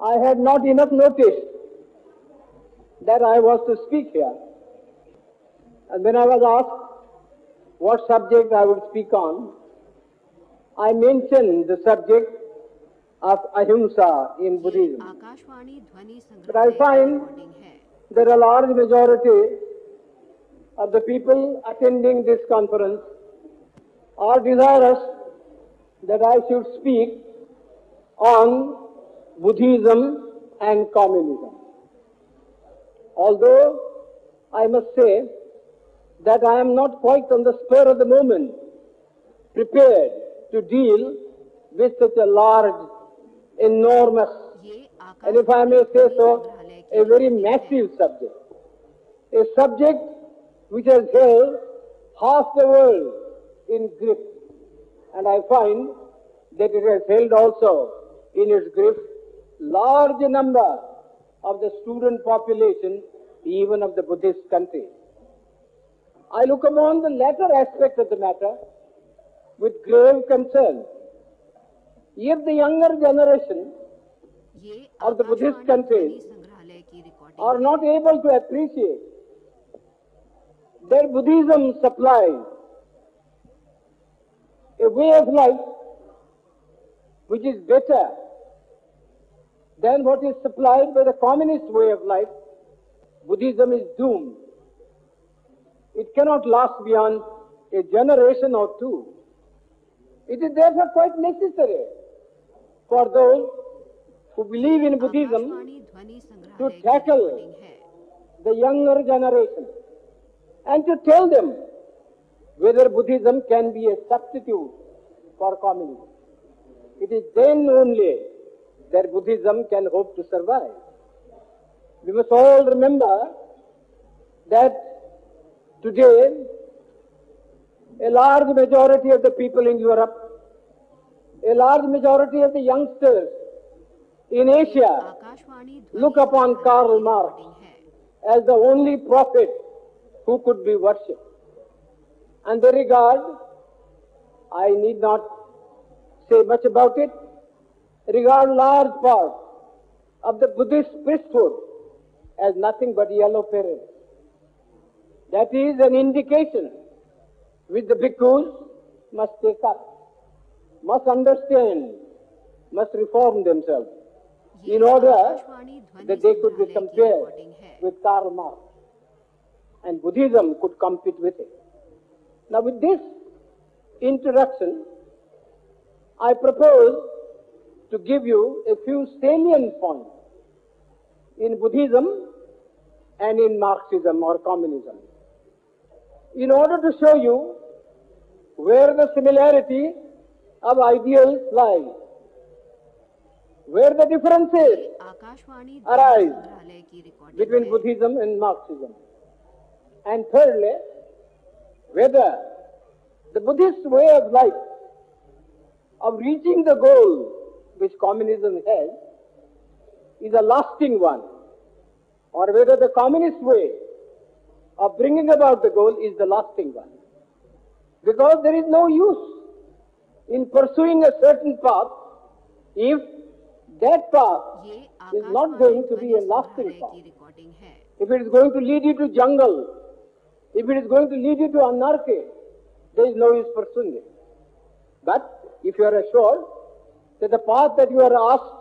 I had not enough notice that I was to speak here. And when I was asked what subject I would speak on, I mentioned the subject of ahimsa in Buddhism. But I find that a large majority of the people attending this conference are desirous that I should speak on Buddhism and communism. Although I must say that I am not quite on the spur of the moment prepared to deal with such a large, enormous, and if I may say so, a very massive subject. A subject which has held half the world in grip. And I find that it has held also in its grip large number of the student population, even of the Buddhist countries. I look upon the latter aspect of the matter with grave concern. If the younger generation of the Buddhist countries are not able to appreciate that Buddhism supplies a way of life which is better than what is supplied by the communist way of life, Buddhism is doomed. It cannot last beyond a generation or two. It is therefore quite necessary for those who believe in Buddhism to tackle the younger generation and to tell them whether Buddhism can be a substitute for communism. It is then only that Buddhism can hope to survive. We must all remember that today a large majority of the people in Europe, a large majority of the youngsters in Asia look upon Karl Marx as the only prophet who could be worshipped. And they regard, I need not say much about it, regard large part of the Buddhist priesthood as nothing but yellow perils. That is an indication which the bhikkhus must take up, must understand, must reform themselves in order that they could be compared with Karl Marx and Buddhism could compete with it. Now with this introduction, I propose to give you a few salient points in Buddhism and in Marxism or communism, in order to show you where the similarity of ideals lies, where the differences arise between Buddhism and Marxism, and thirdly, whether the Buddhist way of life of reaching the goal which communism has is a lasting one, or whether the communist way of bringing about the goal is the lasting one. Because there is no use in pursuing a certain path if that path is not going to be a lasting path. If it is going to lead you to jungle, if it is going to lead you to anarchy, there is no use pursuing it. But if you are assured that the path that you are asked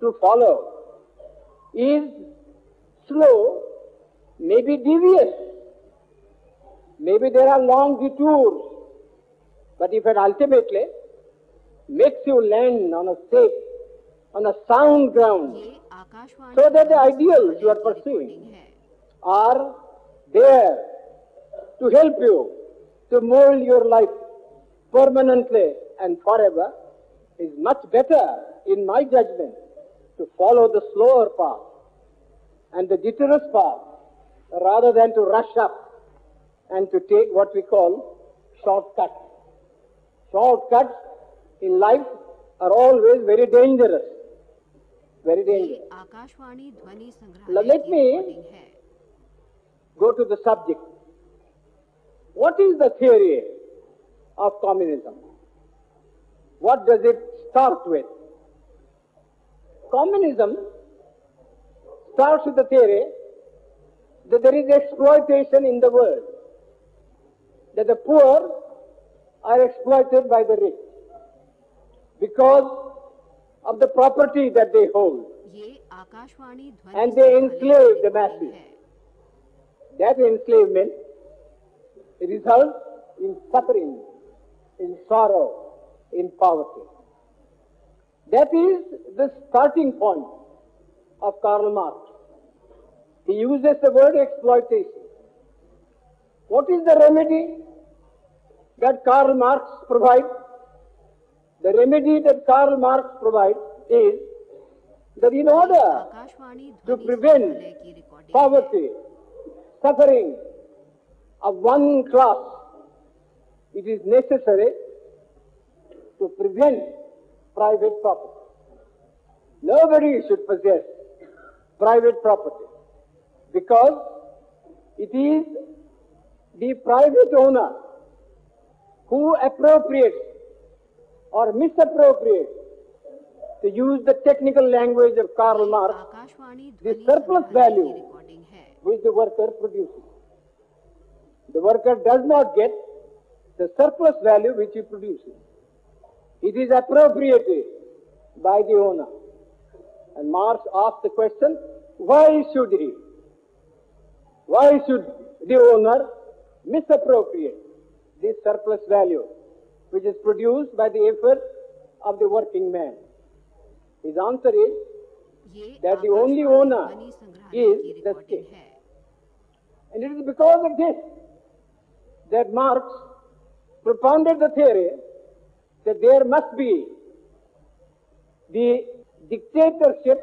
to follow is slow, maybe devious, maybe there are long detours, but if it ultimately makes you land on a safe, on a sound ground, so that the ideals you are pursuing are there to help you to mold your life permanently and forever, is much better, in my judgment, to follow the slower path and the deterrence path rather than to rush up and to take what we call shortcuts. Shortcuts in life are always very dangerous. Very dangerous. Now let me go to the subject. What is the theory of communism? What does it start with? Communism starts with the theory that there is exploitation in the world, that the poor are exploited by the rich because of the property that they hold, and they enslave the masses. That enslavement results in suffering, in sorrow, in poverty. That is the starting point of Karl Marx. He uses the word exploitation. What is the remedy that Karl Marx provides? The remedy that Karl Marx provides is that in order to prevent poverty, suffering of one class, it is necessary to prevent private property. Nobody should possess private property because it is the private owner who appropriates or misappropriates, to use the technical language of Karl Marx, the surplus value which the worker produces. The worker does not get the surplus value which he produces. It is appropriated by the owner. And Marx asked the question, why should he? Why should the owner misappropriate this surplus value which is produced by the effort of the working man? His answer is that the only owner is the state. And it is because of this that Marx propounded the theory that there must be the dictatorship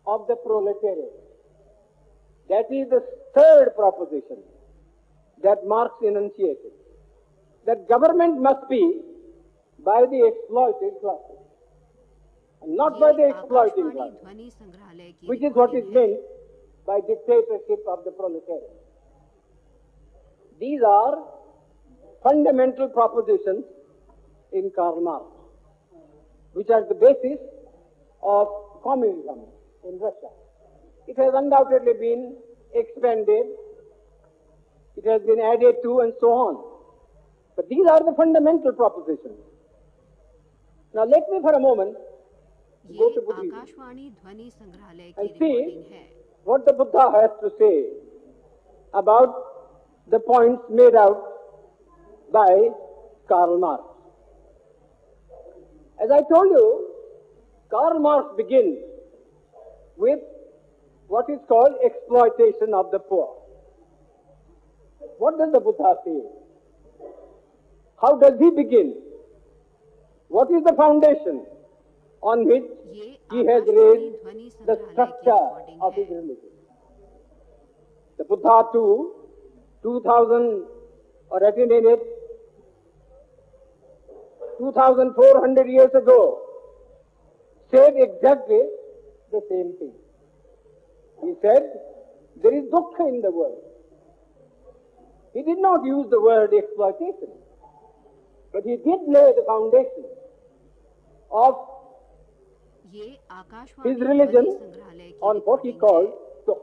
of the proletariat. That is the third proposition that Marx enunciated. That government must be by the exploited classes, and not by the exploiting classes, which is what is meant by dictatorship of the proletariat. These are fundamental propositions in Karl Marx, which are the basis of communism in Russia. It has undoubtedly been expanded, it has been added to, and so on. But these are the fundamental propositions. Now let me for a moment go to Buddhism and see what the Buddha has to say about the points made out by Karl Marx. As I told you, Karl Marx begins with what is called exploitation of the poor. What does the Buddha say? How does he begin? What is the foundation on which he has raised the structure of his religion? The Buddha too, 2000 or attained it 2,400 years ago, said exactly the same thing. He said, there is dukkha in the world. He did not use the word exploitation, but he did lay the foundation of his religion on what he called dukkha.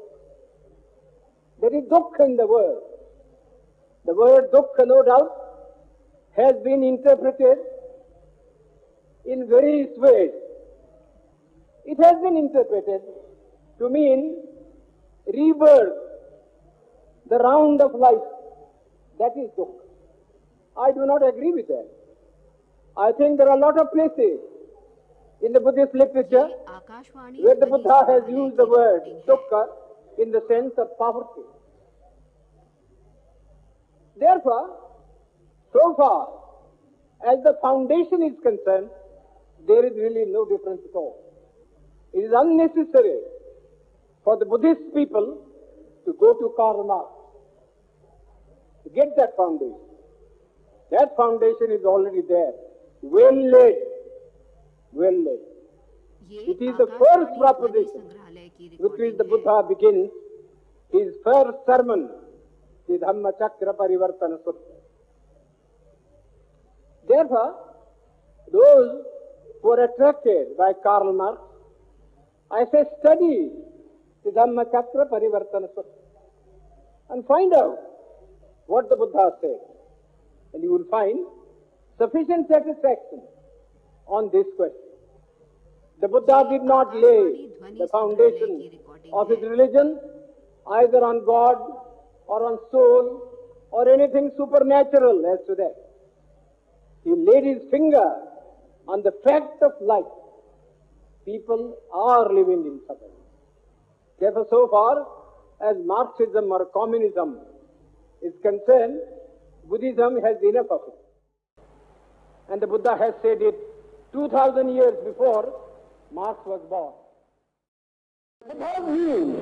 There is dukkha in the world. The word dukkha, no doubt, has been interpreted in various ways. It has been interpreted to mean rebirth, the round of life. That is dukkha. I do not agree with that. I think there are a lot of places in the Buddhist literature where the Buddha has used the word dukkha in the sense of poverty. Therefore, so far as the foundation is concerned, there is really no difference at all. It is unnecessary for the Buddhist people to go to Karl Marx to get that foundation. That foundation is already there, well laid, well laid. It is the first proposition with which the Buddha begins his first sermon, the Dhamma Chakra Parivartana Sutta. Therefore, those who are attracted by Karl Marx, I say study the Dhamma Chakra Parivartana Sutta, and find out what the Buddha said. And you will find sufficient satisfaction on this question. The Buddha did not lay the foundation of his religion either on God or on soul or anything supernatural as to that. He laid his finger on the fact of life. People are living in suffering. Therefore, so far as Marxism or communism is concerned, Buddhism has enough of it. And the Buddha has said it 2000 years before Marx was born. Buddha's means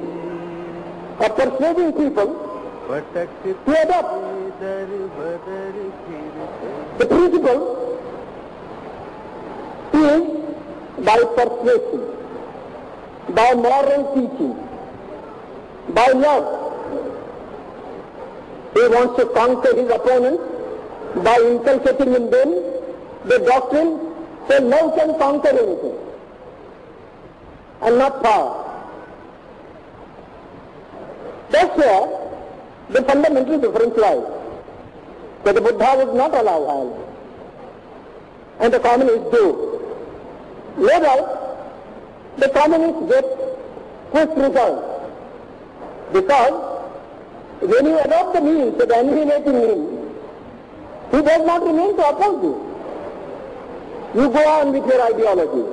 of persuading people to adopt the principle is by persuasion, by moral teaching, by love. He wants to conquer his opponents by inculcating in them the doctrine that love can conquer anything and not power. That's where the fundamental difference lies. That the Buddha would not allow violence, and the communists do. No doubt, the communists get quick results, because when you adopt the means of annihilating him, he does not remain to oppose you. You go on with your ideology.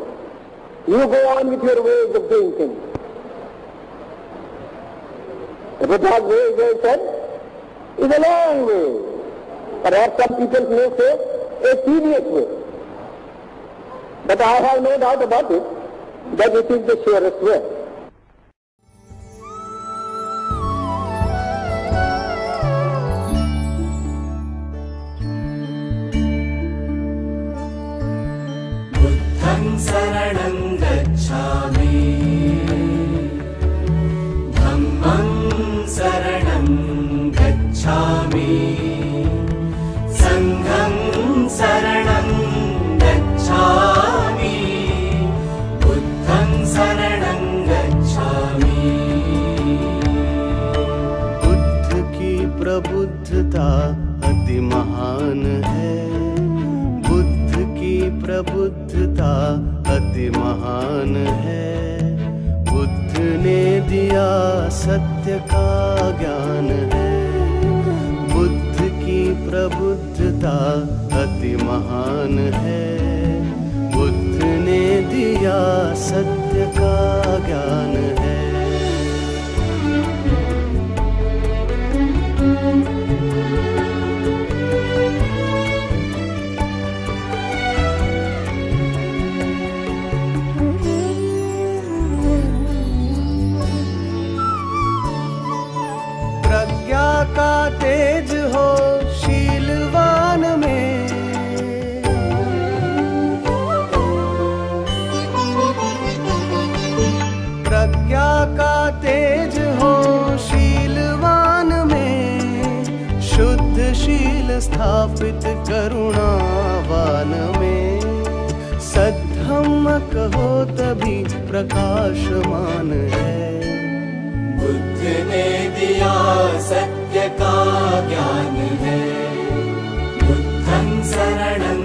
You go on with your ways of doing things. The Buddha's way, as I said, is a long way. Perhaps some people may say a tedious way. But I have no doubt about it that it is the surest way. Buddhang saranam gacchami, Dhammang saranam gacchami, Sanghang saranam gacchami, Buddhang saranam gacchami. Buddha की प्रबुद्धता अति महान है, बुद्ध की प्रबुद्धता अति महान है। बुद्ध ने दिया सत्य का ज्ञान है, बुद्ध की प्रबुद्धता अति महान है। बुद्ध ने दिया सत्य का ज्ञान है। प्रज्ञा का तेज हो शीलवान में, प्रज्ञा का तेज हो शीलवान में, शुद्ध शील स्थापित करुणावान में। सद्धम्म कहो तभी प्रकाशमान है। बुद्ध ने दिया सत्य का ज्ञान है, बुद्धं शरणं